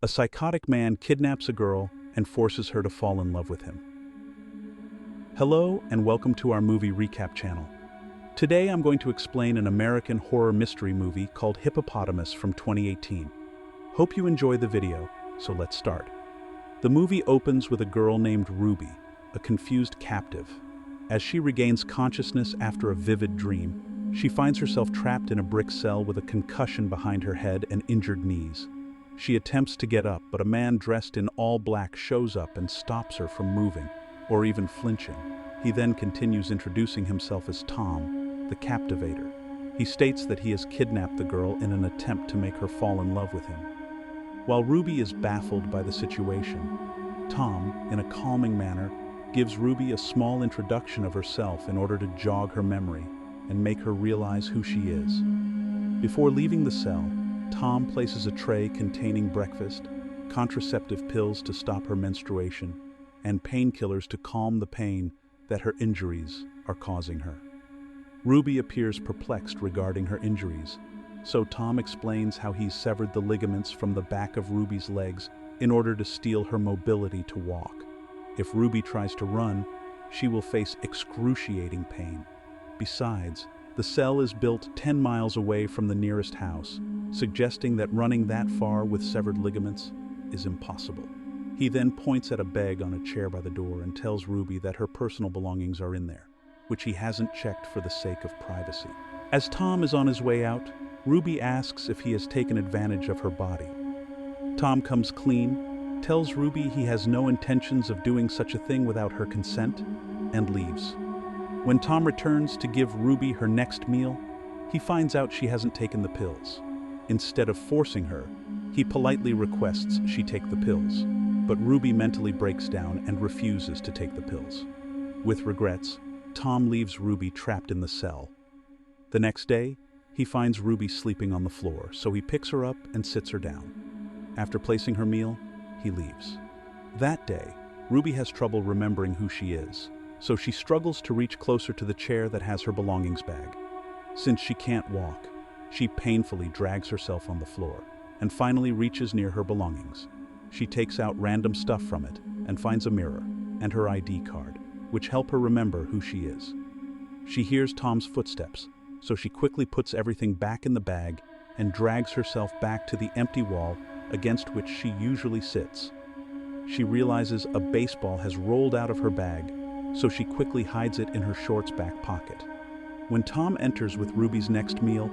A psychotic man kidnaps a girl and forces her to fall in love with him. Hello and welcome to our movie recap channel. Today I'm going to explain an American horror mystery movie called Hippopotamus from 2018. Hope you enjoy the video, so let's start. The movie opens with a girl named Ruby, a confused captive. As she regains consciousness after a vivid dream, she finds herself trapped in a brick cell with a concussion behind her head and injured knees. She attempts to get up, but a man dressed in all black shows up and stops her from moving, or even flinching. He then continues introducing himself as Tom, the captivator. He states that he has kidnapped the girl in an attempt to make her fall in love with him. While Ruby is baffled by the situation, Tom, in a calming manner, gives Ruby a small introduction of herself in order to jog her memory and make her realize who she is. Before leaving the cell, Tom places a tray containing breakfast, contraceptive pills to stop her menstruation, and painkillers to calm the pain that her injuries are causing her. Ruby appears perplexed regarding her injuries, so Tom explains how he's severed the ligaments from the back of Ruby's legs in order to steal her mobility to walk. If Ruby tries to run, she will face excruciating pain. Besides, the cell is built 10 miles away from the nearest house, suggesting that running that far with severed ligaments is impossible. He then points at a bag on a chair by the door and tells Ruby that her personal belongings are in there, which he hasn't checked for the sake of privacy. As Tom is on his way out, Ruby asks if he has taken advantage of her body. Tom comes clean, tells Ruby he has no intentions of doing such a thing without her consent, and leaves. When Tom returns to give Ruby her next meal, he finds out she hasn't taken the pills. Instead of forcing her, he politely requests she take the pills, but Ruby mentally breaks down and refuses to take the pills. With regrets, Tom leaves Ruby trapped in the cell. The next day, he finds Ruby sleeping on the floor, so he picks her up and sits her down. After placing her meal, he leaves. That day, Ruby has trouble remembering who she is, so she struggles to reach closer to the chair that has her belongings bag. Since she can't walk, she painfully drags herself on the floor and finally reaches near her belongings. She takes out random stuff from it and finds a mirror and her ID card, which help her remember who she is. She hears Tom's footsteps, so she quickly puts everything back in the bag and drags herself back to the empty wall against which she usually sits. She realizes a baseball has rolled out of her bag, so she quickly hides it in her shorts back pocket. When Tom enters with Ruby's next meal,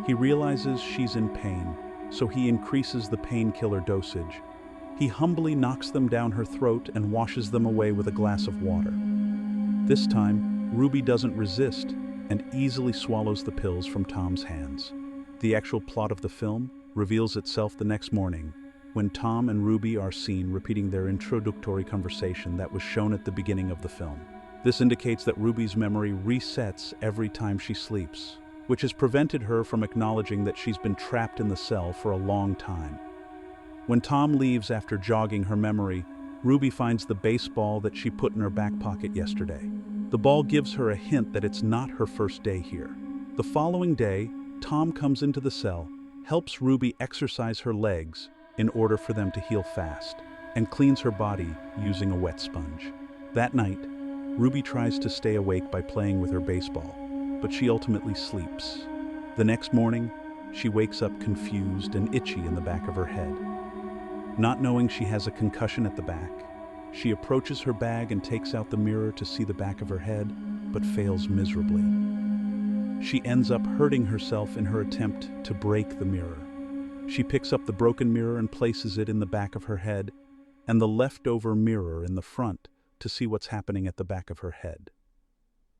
he realizes she's in pain, so he increases the painkiller dosage. He humbly knocks them down her throat and washes them away with a glass of water. This time, Ruby doesn't resist and easily swallows the pills from Tom's hands. The actual plot of the film reveals itself the next morning, when Tom and Ruby are seen repeating their introductory conversation that was shown at the beginning of the film. This indicates that Ruby's memory resets every time she sleeps, which has prevented her from acknowledging that she's been trapped in the cell for a long time. When Tom leaves after jogging her memory, Ruby finds the baseball that she put in her back pocket yesterday. The ball gives her a hint that it's not her first day here. The following day, Tom comes into the cell, helps Ruby exercise her legs in order for them to heal fast, and cleans her body using a wet sponge. That night, Ruby tries to stay awake by playing with her baseball, but she ultimately sleeps. The next morning, she wakes up confused and itchy in the back of her head. Not knowing she has a concussion at the back, she approaches her bag and takes out the mirror to see the back of her head, but fails miserably. She ends up hurting herself in her attempt to break the mirror. She picks up the broken mirror and places it in the back of her head, and the leftover mirror in the front to see what's happening at the back of her head.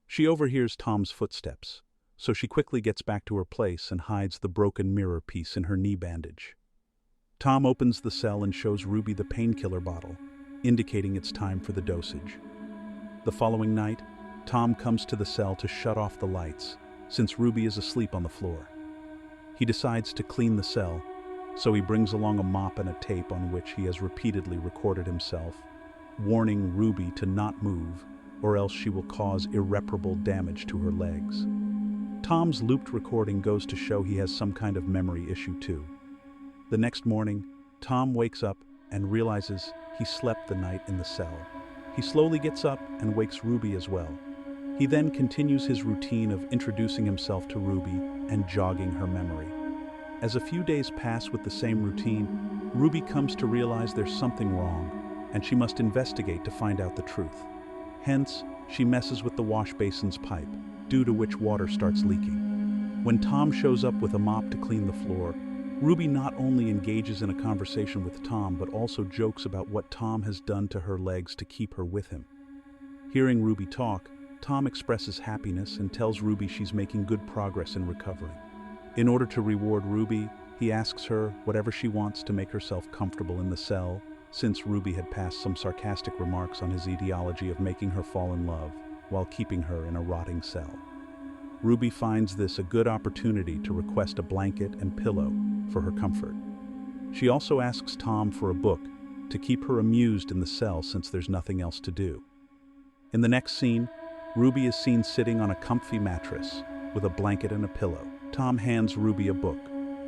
She overhears Tom's footsteps, so she quickly gets back to her place and hides the broken mirror piece in her knee bandage. Tom opens the cell and shows Ruby the painkiller bottle, indicating it's time for the dosage. The following night, Tom comes to the cell to shut off the lights, since Ruby is asleep on the floor. He decides to clean the cell, so he brings along a mop and a tape on which he has repeatedly recorded himself, warning Ruby to not move, or else she will cause irreparable damage to her legs. Tom's looped recording goes to show he has some kind of memory issue too. The next morning, Tom wakes up and realizes he slept the night in the cell. He slowly gets up and wakes Ruby as well. He then continues his routine of introducing himself to Ruby and jogging her memory. As a few days pass with the same routine, Ruby comes to realize there's something wrong, and she must investigate to find out the truth. Hence, she messes with the wash basin's pipe, due to which water starts leaking. When Tom shows up with a mop to clean the floor, Ruby not only engages in a conversation with Tom, but also jokes about what Tom has done to her legs to keep her with him. Hearing Ruby talk, Tom expresses happiness and tells Ruby she's making good progress in recovering. In order to reward Ruby, he asks her whatever she wants to make herself comfortable in the cell, since Ruby had passed some sarcastic remarks on his ideology of making her fall in love while keeping her in a rotting cell. Ruby finds this a good opportunity to request a blanket and pillow for her comfort. She also asks Tom for a book to keep her amused in the cell since there's nothing else to do. In the next scene, Ruby is seen sitting on a comfy mattress with a blanket and a pillow. Tom hands Ruby a book,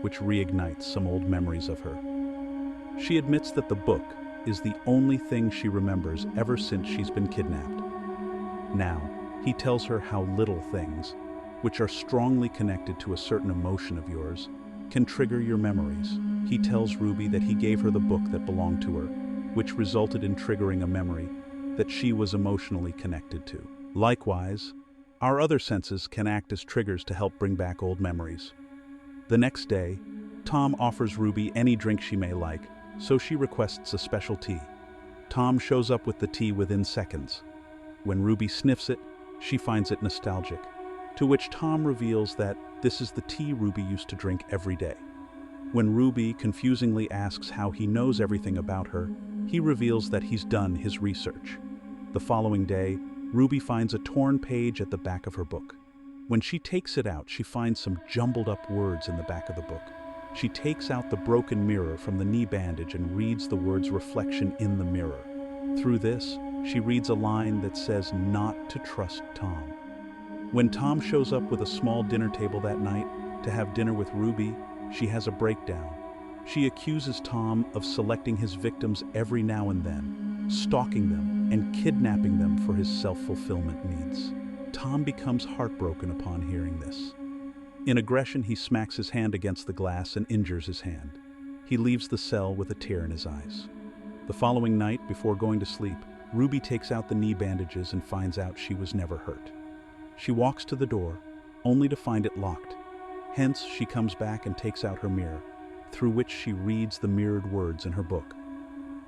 which reignites some old memories of her. She admits that the book is the only thing she remembers ever since she's been kidnapped. Now, he tells her how little things, which are strongly connected to a certain emotion of yours, can trigger your memories. He tells Ruby that he gave her the book that belonged to her, which resulted in triggering a memory that she was emotionally connected to. Likewise, our other senses can act as triggers to help bring back old memories. The next day, Tom offers Ruby any drink she may like, so she requests a special tea. Tom shows up with the tea within seconds. When Ruby sniffs it, she finds it nostalgic, to which Tom reveals that this is the tea Ruby used to drink every day. When Ruby confusingly asks how he knows everything about her, he reveals that he's done his research. The following day, Ruby finds a torn page at the back of her book. When she takes it out, she finds some jumbled up words in the back of the book. She takes out the broken mirror from the knee bandage and reads the words "reflection in the mirror." Through this, she reads a line that says not to trust Tom. When Tom shows up with a small dinner table that night to have dinner with Ruby, she has a breakdown. She accuses Tom of selecting his victims every now and then, stalking them, and kidnapping them for his self-fulfillment needs. Tom becomes heartbroken upon hearing this. In aggression, he smacks his hand against the glass and injures his hand. He leaves the cell with a tear in his eyes. The following night, before going to sleep, Ruby takes out the knee bandages and finds out she was never hurt. She walks to the door, only to find it locked. Hence, she comes back and takes out her mirror, through which she reads the mirrored words in her book.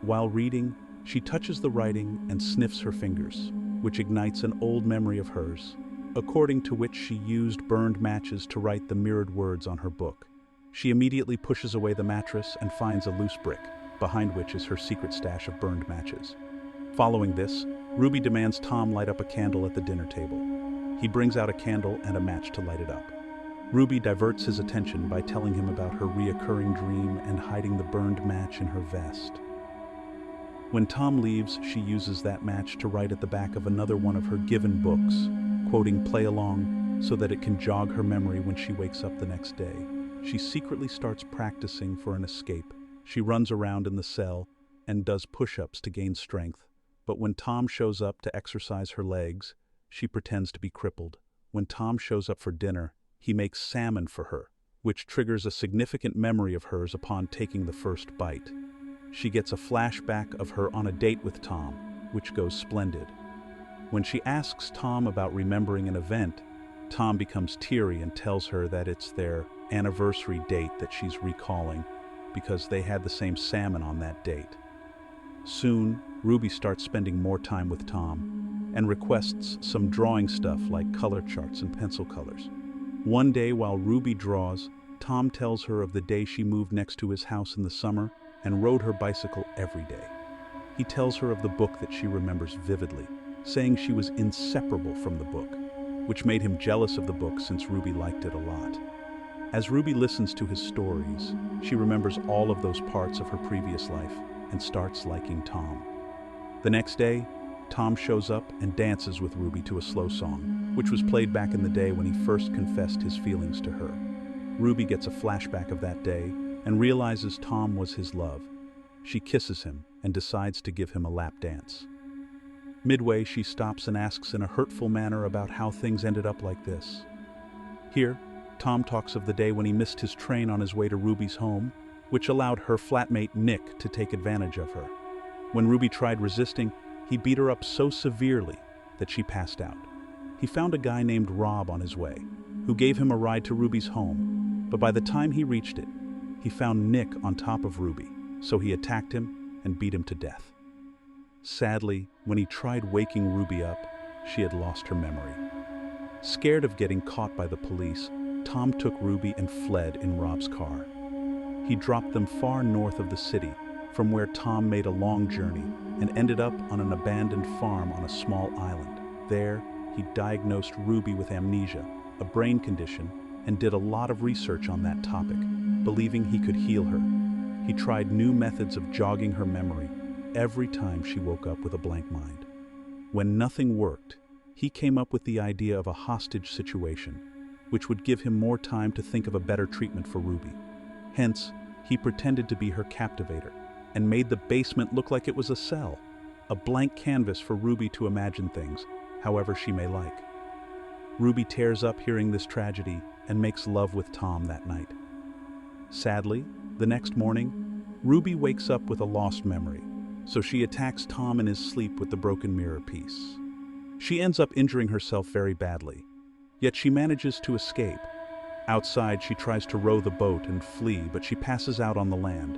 While reading, she touches the writing and sniffs her fingers, which ignites an old memory of hers, according to which she used burned matches to write the mirrored words on her book. She immediately pushes away the mattress and finds a loose brick, behind which is her secret stash of burned matches. Following this, Ruby demands Tom light up a candle at the dinner table. He brings out a candle and a match to light it up. Ruby diverts his attention by telling him about her reoccurring dream and hiding the burned match in her vest. When Tom leaves, she uses that match to write at the back of another one of her given books, quoting "play along" so that it can jog her memory when she wakes up the next day. She secretly starts practicing for an escape. She runs around in the cell and does push-ups to gain strength, but when Tom shows up to exercise her legs, she pretends to be crippled. When Tom shows up for dinner, he makes salmon for her, which triggers a significant memory of hers upon taking the first bite. She gets a flashback of her on a date with Tom, which goes splendid. When she asks Tom about remembering an event, Tom becomes teary and tells her that it's their anniversary date that she's recalling because they had the same salmon on that date. Soon, Ruby starts spending more time with Tom and requests some drawing stuff like color charts and pencil colors. One day while Ruby draws, Tom tells her of the day she moved next to his house in the summer and rode her bicycle every day. He tells her of the book that she remembers vividly, saying she was inseparable from the book, which made him jealous of the book since Ruby liked it a lot. As Ruby listens to his stories, she remembers all of those parts of her previous life and starts liking Tom. The next day, Tom shows up and dances with Ruby to a slow song, which was played back in the day when he first confessed his feelings to her. Ruby gets a flashback of that day and realizes Tom was his love, She kisses him and decides to give him a lap dance. Midway, she stops and asks in a hurtful manner about how things ended up like this. Here, Tom talks of the day when he missed his train on his way to Ruby's home, which allowed her flatmate Nick to take advantage of her. When Ruby tried resisting, he beat her up so severely that she passed out. He found a guy named Rob on his way, who gave him a ride to Ruby's home, but by the time he reached it, he found Nick on top of Ruby, so he attacked him and beat him to death. Sadly, when he tried waking Ruby up, she had lost her memory. Scared of getting caught by the police, Tom took Ruby and fled in Rob's car. He dropped them far north of the city, from where Tom made a long journey and ended up on an abandoned farm on a small island. There, he diagnosed Ruby with amnesia, a brain condition, and did a lot of research on that topic, believing he could heal her. He tried new methods of jogging her memory every time she woke up with a blank mind. When nothing worked, he came up with the idea of a hostage situation, which would give him more time to think of a better treatment for Ruby. Hence, he pretended to be her captivator and made the basement look like it was a cell, a blank canvas for Ruby to imagine things, however she may like. Ruby tears up hearing this tragedy and makes love with Tom that night. Sadly, the next morning, Ruby wakes up with a lost memory, so she attacks Tom in his sleep with the broken mirror piece. She ends up injuring herself very badly, yet she manages to escape. Outside, she tries to row the boat and flee, but she passes out on the land.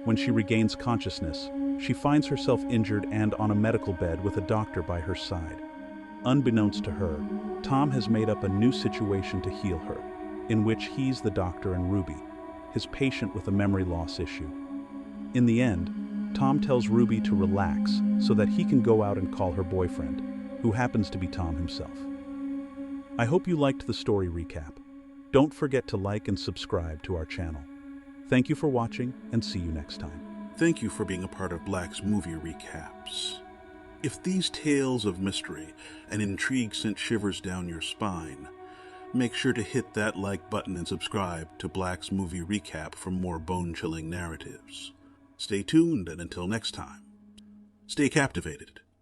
When she regains consciousness, she finds herself injured and on a medical bed with a doctor by her side. Unbeknownst to her, Tom has made up a new situation to heal her, in which he's the doctor and Ruby, his patient with a memory loss issue. In the end, Tom tells Ruby to relax so that he can go out and call her boyfriend, who happens to be Tom himself. I hope you liked the story recap. Don't forget to like and subscribe to our channel. Thank you for watching, and see you next time. Thank you for being a part of Black's Movie Recaps. If these tales of mystery and intrigue sent shivers down your spine, make sure to hit that like button and subscribe to Black's Movie Recap for more bone-chilling narratives. Stay tuned, and until next time, stay captivated.